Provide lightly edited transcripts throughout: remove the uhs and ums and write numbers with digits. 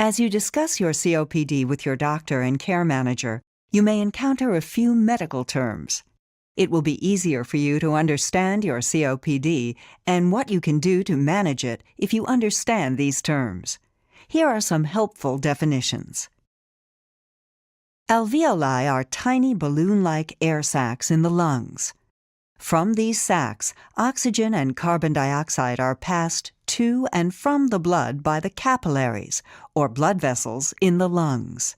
As you discuss your COPD with your doctor and care manager, you may encounter a few medical terms. It will be easier for you to understand your COPD and what you can do to manage it if you understand these terms. Here are some helpful definitions. Alveoli are tiny balloon-like air sacs in the lungs. From these sacs, oxygen and carbon dioxide are passed to and from the blood by the capillaries, or blood vessels, in the lungs.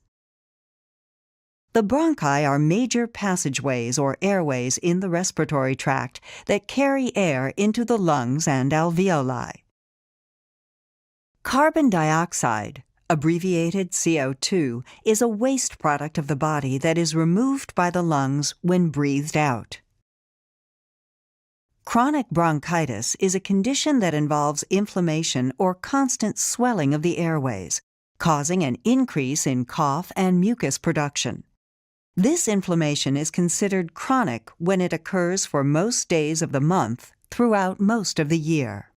The bronchi are major passageways or airways in the respiratory tract that carry air into the lungs and alveoli. Carbon dioxide, abbreviated CO2, is a waste product of the body that is removed by the lungs when breathed out. Chronic bronchitis is a condition that involves inflammation or constant swelling of the airways, causing an increase in cough and mucus production. This inflammation is considered chronic when it occurs for most days of the month throughout most of the year.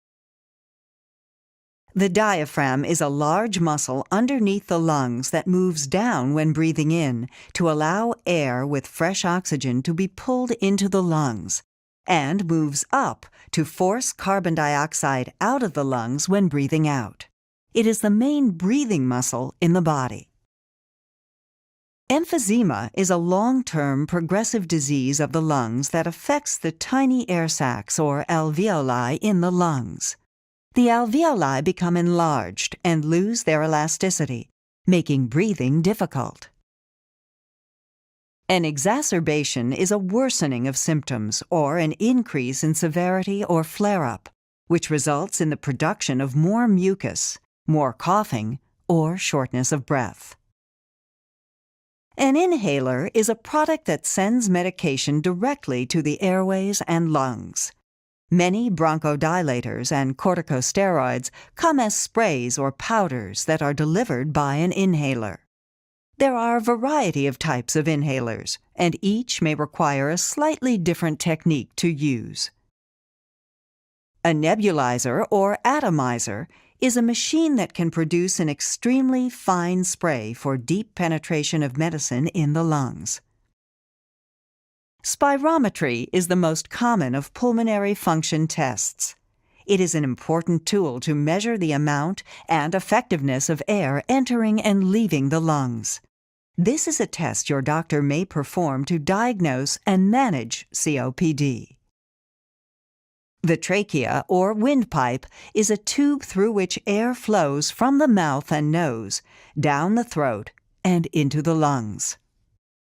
The diaphragm is a large muscle underneath the lungs that moves down when breathing in to allow air with fresh oxygen to be pulled into the lungs, and moves up to force carbon dioxide out of the lungs when breathing out. It is the main breathing muscle in the body. Emphysema is a long-term progressive disease of the lungs that affects the tiny air sacs or alveoli in the lungs. The alveoli become enlarged and lose their elasticity, making breathing difficult. An exacerbation is a worsening of symptoms or an increase in severity or flare-up, which results in the production of more mucus, more coughing, or shortness of breath. An inhaler is a product that sends medication directly to the airways and lungs. Many bronchodilators and corticosteroids come as sprays or powders that are delivered by an inhaler. There are a variety of types of inhalers, and each may require a slightly different technique to use. A nebulizer or atomizer is a machine that can produce an extremely fine spray for deep penetration of medicine in the lungs. Spirometry is the most common of pulmonary function tests. It is an important tool to measure the amount and effectiveness of air entering and leaving the lungs. This is a test your doctor may perform to diagnose and manage COPD. The trachea, or windpipe, is a tube through which air flows from the mouth and nose, down the throat, and into the lungs.